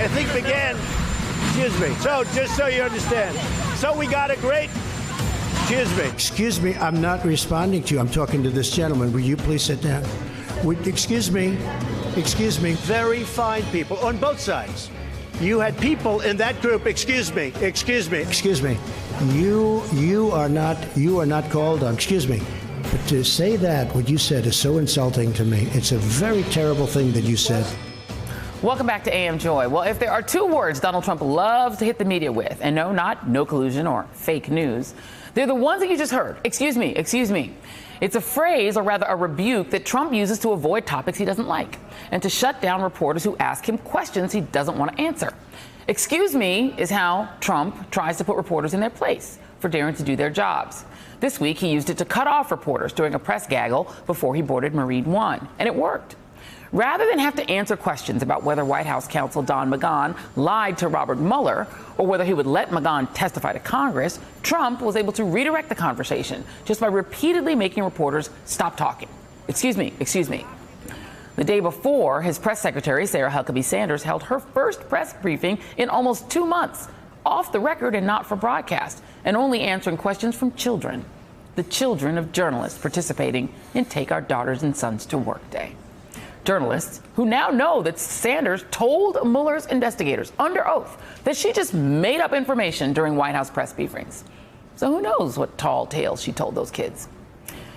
I think began, excuse me, so just so you understand. So we got a great, excuse me. Excuse me, I'm not responding to you. I'm talking to this gentleman. Will you please sit down? Excuse me. Very fine people on both sides. You had people in that group, excuse me. You are not called on. Excuse me. But to say that, what you said is so insulting to me. It's a very terrible thing that you said. Welcome back to AM Joy. Well, if there are two words Donald Trump loves to hit the media with, and no collusion or fake news, they're the ones that you just heard. Excuse me. It's a phrase, or rather a rebuke, that Trump uses to avoid topics he doesn't like and to shut down reporters who ask him questions he doesn't want to answer. Excuse me is how Trump tries to put reporters in their place for daring to do their jobs. This week, he used it to cut off reporters during a press gaggle before he boarded Marine One, and it worked. Rather than have to answer questions about whether White House counsel Don McGahn lied to Robert Mueller or whether he would let McGahn testify to Congress, Trump was able to redirect the conversation just by repeatedly making reporters stop talking. Excuse me. The day before, his press secretary, Sarah Huckabee Sanders, held her first press briefing in almost 2 months, off the record and not for broadcast, and only answering questions from children, the children of journalists participating in Take Our Daughters and Sons to Work Day. Journalists who now know that Sanders told Mueller's investigators under oath that she just made up information during White House press briefings. So who knows what tall tales she told those kids?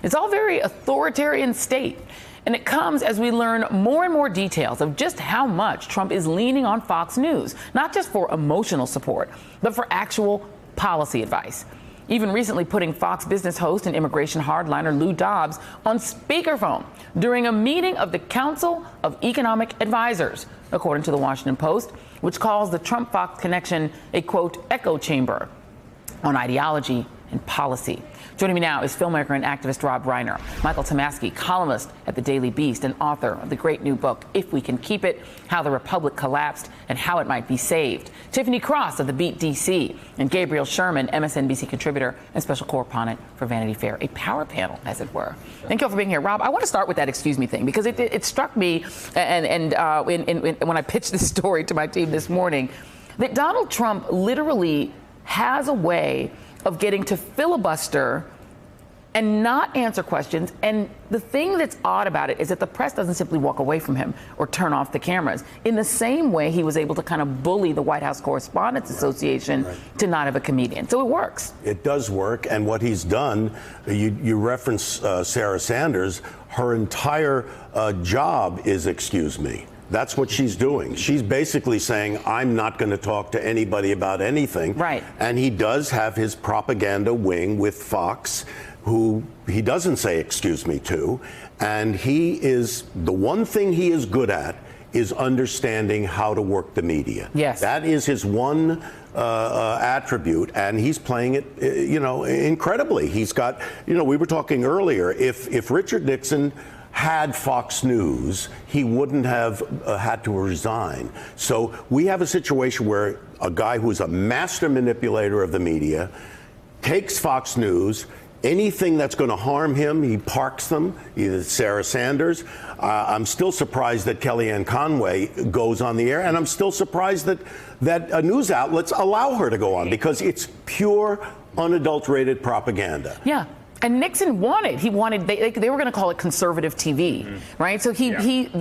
It's all very authoritarian state, and it comes as we learn more and more details of just how much Trump is leaning on Fox News, not just for emotional support, but for actual policy advice. Even recently putting Fox Business host and immigration hardliner Lou Dobbs on speakerphone during a meeting of the Council of Economic Advisors, according to the Washington Post, which calls the Trump-Fox connection a, quote, echo chamber on ideology and policy. Joining me now is filmmaker and activist Rob Reiner, Michael Tomasky, columnist at The Daily Beast and author of the great new book, If We Can Keep It, How the Republic Collapsed and How It Might Be Saved, Tiffany Cross of The Beat DC, and Gabriel Sherman, MSNBC contributor and special correspondent for Vanity Fair, a power panel, as it were. Thank you all for being here. Rob, I want to start with that excuse me thing, because it struck me when I pitched this story to my team this morning, that Donald Trump literally has a way of getting to filibuster and not answer questions. And the thing that's odd about it is that the press doesn't simply walk away from him or turn off the cameras. In the same way, he was able to kind of bully the White House Correspondents Association to not have a comedian. So it works. It does work. And what he's done, you reference Sarah Sanders, her entire job is excuse me. That's what she's doing. She's basically saying, I'm not going to talk to anybody about anything. Right. And he does have his propaganda wing with Fox, who he doesn't say excuse me to. And he is, the one thing he is good at is understanding how to work the media. Yes. That is his one attribute, and he's playing it, incredibly. He's got, we were talking earlier, if Richard Nixon had Fox News, he wouldn't have had to resign. So we have a situation where a guy who's a master manipulator of the media takes Fox News. Anything that's going to harm him, he parks them, either Sarah Sanders. I'm still surprised that Kellyanne Conway goes on the air, and I'm still surprised that news outlets allow her to go on, because it's pure, unadulterated propaganda. Yeah. And Nixon they were going to call it conservative TV, right? So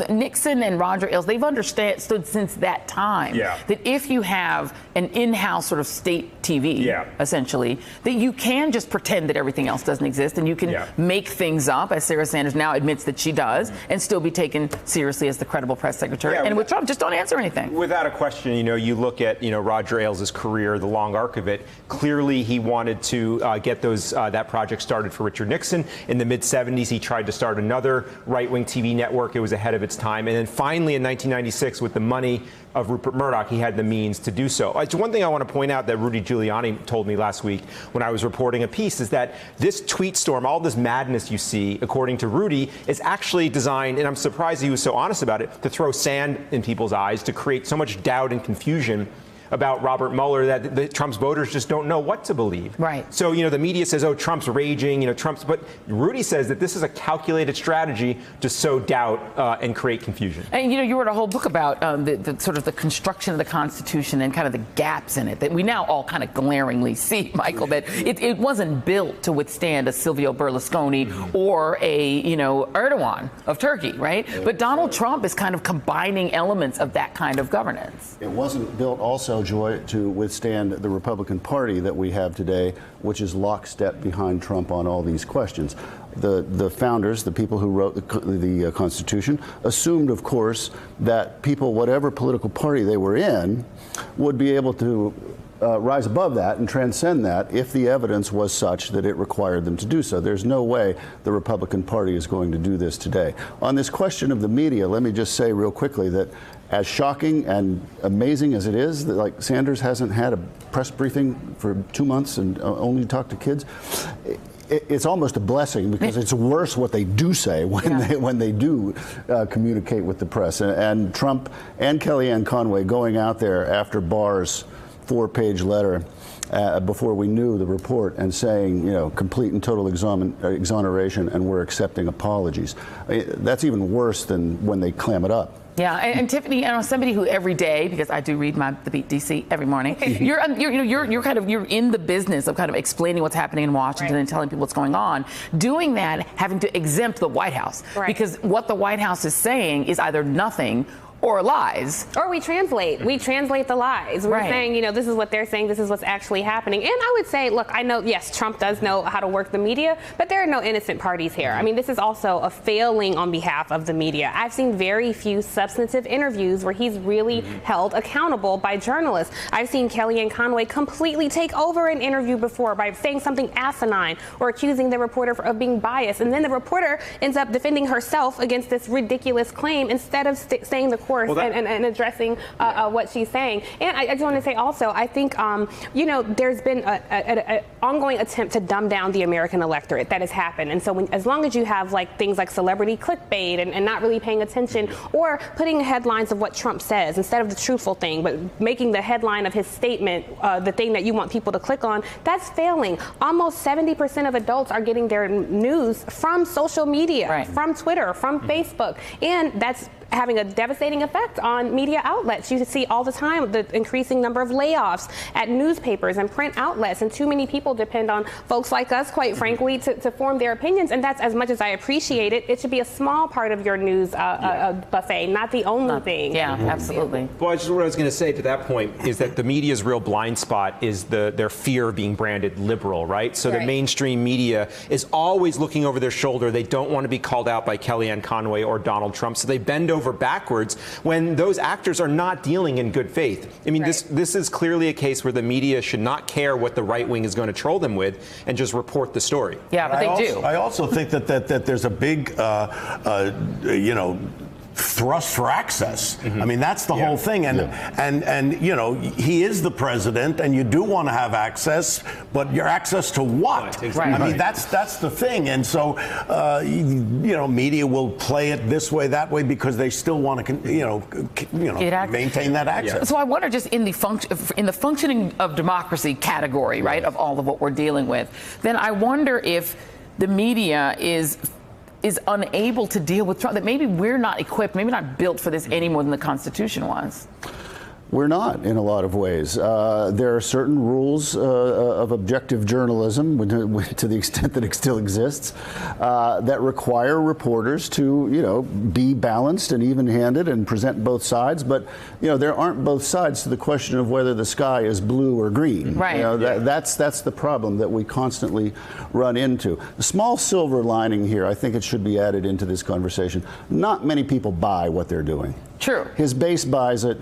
Nixon and Roger Ailes, they've understood since that time that if you have an in-house sort of state TV, essentially, that you can just pretend that everything else doesn't exist, and you can make things up, as Sarah Sanders now admits that she does, and still be taken seriously as the credible press secretary. And with Trump, just don't answer anything. Without a question, you look at Roger Ailes' career, the long arc of it. Clearly, he wanted to get that project started for Richard Nixon. In the mid-'70s, he tried to start another right-wing TV network. It was ahead of its time. And then finally, in 1996, with the money of Rupert Murdoch, he had the means to do so. It's one thing I want to point out that Rudy Giuliani told me last week when I was reporting a piece, is that this tweet storm, all this madness you see, according to Rudy, is actually designed, and I'm surprised he was so honest about it, to throw sand in people's eyes, to create so much doubt and confusion about Robert Mueller that the Trump's voters just don't know what to believe. Right. So, the media says, oh, Trump's raging, but Rudy says that this is a calculated strategy to sow doubt and create confusion. And, you wrote a whole book about the sort of the construction of the Constitution and kind of the gaps in it that we now all kind of glaringly see, Michael, that it wasn't built to withstand a Silvio Berlusconi or a, Erdogan of Turkey, right? But Donald Trump is kind of combining elements of that kind of governance. It wasn't built also, Joy, to withstand the Republican Party that we have today, which is lockstep behind Trump on all these questions. The founders, the people who wrote the Constitution, assumed, of course, that people, whatever political party they were in, would be able to rise above that and transcend that if the evidence was such that it required them to do so. There's no way the Republican Party is going to do this today. On this question of the media, let me just say real quickly that as shocking and amazing as it is that like Sanders hasn't had a press briefing for 2 months and only talked to kids, it's almost a blessing because it's worse what they do say when they do communicate with the press. And Trump and Kellyanne Conway going out there after Barr's 4-page letter before we knew the report and saying, complete and total exoneration and we're accepting apologies. That's even worse than when they clam it up. Yeah, and Tiffany, somebody who every day, because I do read the Beat DC every morning, you're in the business of kind of explaining what's happening in Washington and telling people what's going on. Doing that, having to exempt the White House because what the White House is saying is either nothing or lies. Or we translate the lies. We're saying, this is what they're saying, this is what's actually happening. And I would say, look, I know, yes, Trump does know how to work the media, but there are no innocent parties here. I mean, this is also a failing on behalf of the media. I've seen very few substantive interviews where he's really held accountable by journalists. I've seen Kellyanne Conway completely take over an interview before by saying something asinine or accusing the reporter of being biased. And then the reporter ends up defending herself against this ridiculous claim instead of saying the course and addressing what she's saying. And I just want to say also, I think, there's been an ongoing attempt to dumb down the American electorate that has happened. And so as long as you have things like celebrity clickbait and not really paying attention or putting headlines of what Trump says instead of the truthful thing, but making the headline of his statement the thing that you want people to click on, that's failing. Almost 70% of adults are getting their news from social media, from Twitter, from Facebook. And that's having a devastating effect on media outlets. You see all the time the increasing number of layoffs at newspapers and print outlets, and too many people depend on folks like us, quite frankly, to form their opinions. And that's, as much as I appreciate it, it should be a small part of your news buffet, not the only thing. Yeah, absolutely. Well, what I was going to say to that point is that the media's real blind spot is their fear of being branded liberal, right? So the mainstream media is always looking over their shoulder. They don't want to be called out by Kellyanne Conway or Donald Trump, so they bend over backwards when those actors are not dealing in good faith. I mean, this is clearly a case where the media should not care what the right wing is going to troll them with and just report the story. Yeah, but they do. I also think that there's a big, thrust for access. I mean, that's the whole thing. And he is the president, and you do want to have access, but your access to what? I mean, that's the thing. And so, media will play it this way, that way, because they still want to, maintain that access. So I wonder, just in the functioning of democracy category, right, of all of what we're dealing with, then I wonder if the media is unable to deal with Trump, that maybe we're not equipped, maybe not built for this any more than the Constitution was. We're not, in a lot of ways. There are certain rules of objective journalism, to the extent that it still exists, that require reporters to, be balanced and even-handed and present both sides. But, there aren't both sides to the question of whether the sky is blue or green. Right. That's the problem that we constantly run into. The small silver lining here, I think it should be added into this conversation. Not many people buy what they're doing. True. His base buys it.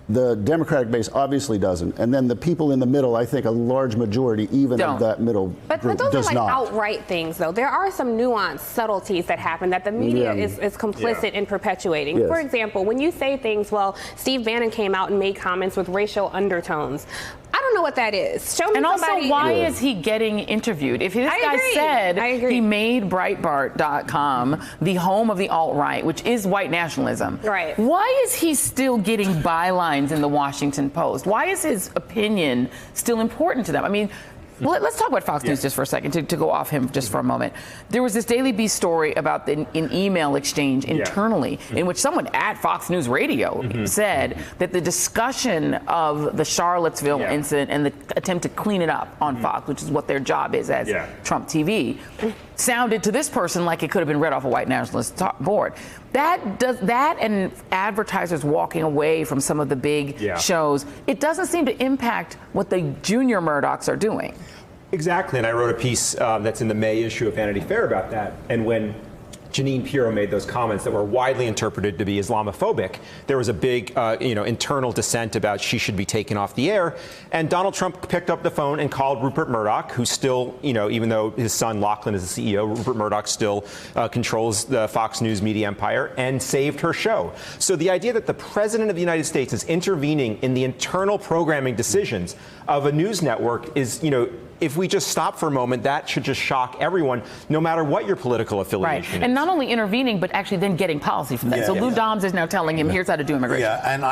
The Democratic base obviously doesn't. And then the people in the middle, I think a large majority even of that middle but group those does are not. Outright things, though. There are some nuanced subtleties that happen that the media is complicit in perpetuating. Yes. For example, when you say things, Steve Bannon came out and made comments with racial undertones. I don't know what that is. Show me and somebody. also, why is he getting interviewed? If this guy said he made Breitbart.com the home of the alt-right, which is white nationalism, right? Why is he still getting bylines in the Washington Post? Why is his opinion still important to them? I mean, let's talk about Fox News just for a second, to go off him just for a moment. There was this Daily Beast story about an email exchange internally in which someone at Fox News Radio said that the discussion of the Charlottesville incident and the attempt to clean it up on Fox, which is what their job is as Trump TV, sounded to this person like it could have been read off a white nationalist board. That and advertisers walking away from some of the big shows, it doesn't seem to impact what the junior Murdochs are doing. Exactly, and I wrote a piece that's in the May issue of Vanity Fair about that. And when Jeanine Pirro made those comments that were widely interpreted to be Islamophobic, there was a big, internal dissent about she should be taken off the air. And Donald Trump picked up the phone and called Rupert Murdoch, who still, even though his son Lachlan is the CEO, Rupert Murdoch still controls the Fox News media empire, and saved her show. So the idea that the president of the United States is intervening in the internal programming decisions of a news network is, if we just stop for a moment, that should just shock everyone, no matter what your political affiliation is. And not only intervening, but actually then getting policy from that. So Lou Dobbs is now telling him, here's how to do immigration. Yeah, and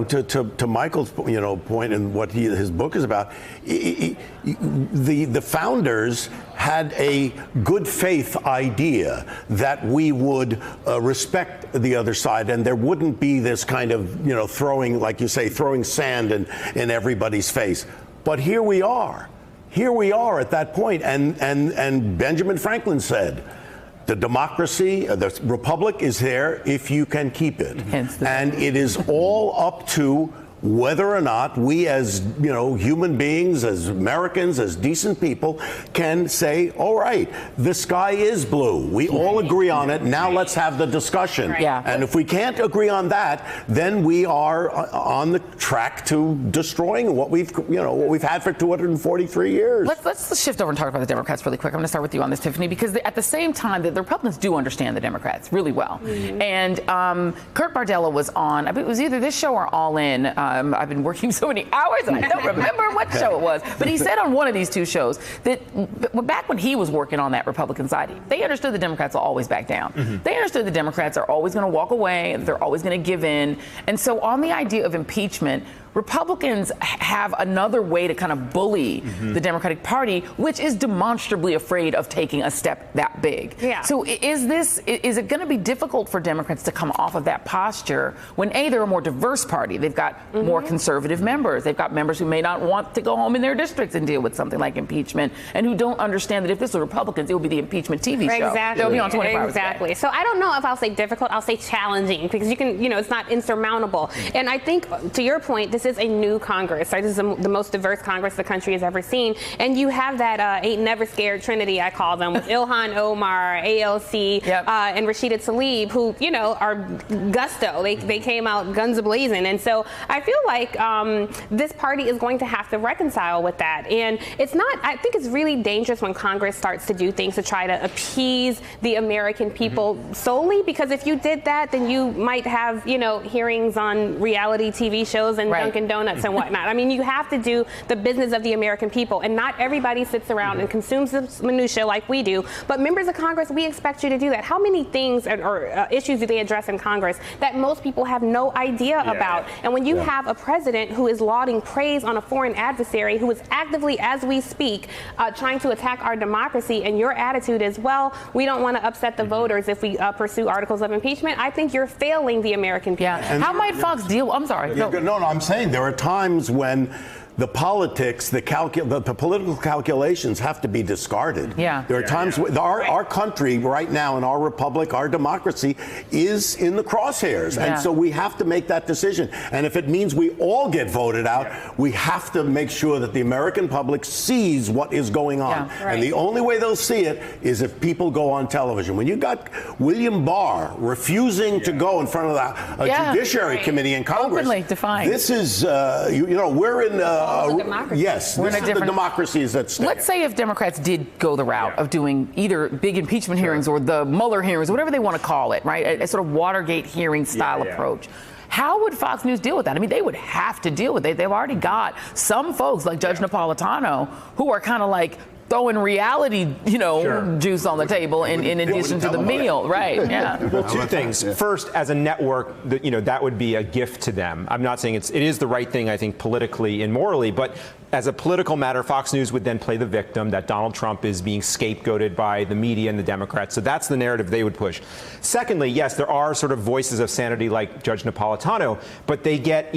to Michael's, point and what his book is about, the founders had a good faith idea that we would respect the other side, and there wouldn't be this kind of, throwing, like you say, throwing sand in everybody's face. But here we are. Here we are at that point, and Benjamin Franklin said, the democracy, the republic is there if you can keep it. And it is all up to whether or not we as, human beings, as Americans, as decent people, can say, all right, the sky is blue. We all agree on it. Now let's have the discussion. And if we can't agree on that, then we are on the track to destroying what we've had for 243 years. Let's shift over and talk about the Democrats really quick. I'm going to start with you on this, Tiffany, because at the same time, the Republicans do understand the Democrats really well. And Kurt Bardella was on, it was either this show or All In. I've been working so many hours and I don't remember what show it was. But he said on one of these two shows that back when he was working on that Republican side, they understood the Democrats will always back down. They understood the Democrats are always going to walk away. They're always going to give in. And so on the idea of impeachment, Republicans have another way to kind of bully the Democratic Party, which is demonstrably afraid of taking a step that big. So is it going to be difficult for Democrats to come off of that posture when, A, they're a more diverse party? They've got more conservative members. They've got members who may not want to go home in their districts and deal with something like impeachment, and who don't understand that if this was Republicans, it would be the impeachment TV show. They'll be on 24 hours a day. So I don't know if I'll say difficult. I'll say challenging, because you can, it's not insurmountable. And I think, to your point, this is a new Congress. Right? This is the most diverse Congress the country has ever seen. And you have that ain't never scared trinity, I call them, with Ilhan Omar, ALC, and Rashida Tlaib, who, are gusto. They came out guns a-blazing. And so I feel like this party is going to have to reconcile with that. And it's not, I think it's really dangerous when Congress starts to do things to try to appease the American people solely, because if you did that, then you might have, hearings on reality TV shows and Dunkin' Donuts and whatnot. I mean, you have to do the business of the American people, and not everybody sits around and consumes this minutia like we do. But members of Congress, we expect you to do that. How many things or issues do they address in Congress that most people have no idea about? And when you have a president who is lauding praise on a foreign adversary who is actively, as we speak, trying to attack our democracy, and your attitude is, well, we don't want to upset the voters if we pursue articles of impeachment, I think you're failing the American people. How might Fox deal? I'm sorry. No, I'm saying there are times when the politics, the political calculations have to be discarded. There are times when our country right now, in our republic, our democracy is in the crosshairs. And so we have to make that decision. And if it means we all get voted out, we have to make sure that the American public sees what is going on. And the only way they'll see it is if people go on television. When you got William Barr refusing to go in front of a judiciary committee in Congress, openly defying. This is, we're in yes, we're in a different democracy is at stake. Let's say if Democrats did go the route of doing either big impeachment hearings or the Mueller hearings, whatever they want to call it, right? A sort of Watergate hearing style approach. How would Fox News deal with that? I mean, they would have to deal with it. They've already got some folks like Judge Napolitano who are kind of like throwing reality, juice on the table in addition to the meal, right? Yeah. Well, two things. First, as a network, that would be a gift to them. I'm not saying it is the right thing, I think, politically and morally, but as a political matter, Fox News would then play the victim that Donald Trump is being scapegoated by the media and the Democrats. So that's the narrative they would push. Secondly, yes, there are sort of voices of sanity like Judge Napolitano, but they get,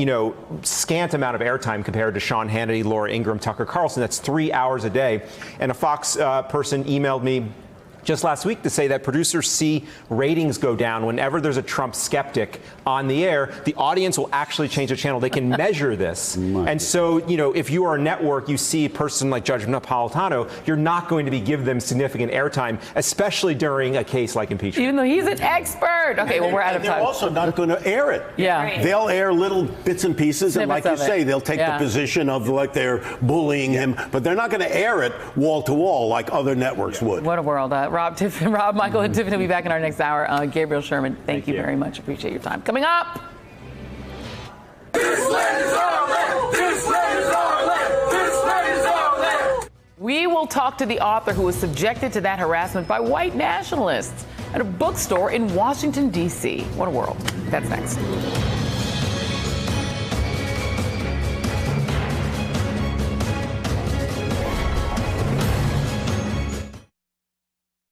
scant amount of airtime compared to Sean Hannity, Laura Ingraham, Tucker Carlson. That's 3 hours a day. And a Fox person emailed me just last week to say that producers see ratings go down whenever there's a Trump skeptic on the air. The audience will actually change the channel. They can measure this. And so, if you are a network, you see a person like Judge Napolitano, you're not going to be giving them significant airtime, especially during a case like impeachment. Even though he's an expert. Okay, well, we're out of time. They're also not going to air it. Yeah. Right. They'll air little bits and pieces, and like you say, they'll take the position of like they're bullying him, but they're not going to air it wall to wall like other networks would. What a world. Rob, Michael, and Tiffany will be back in our next hour. Gabriel Sherman, thank you very much. Appreciate your time. Coming up. This land is our land. This land is our land. This land is our land. We will talk to the author who was subjected to that harassment by white nationalists at a bookstore in Washington, D.C. What a world. That's next.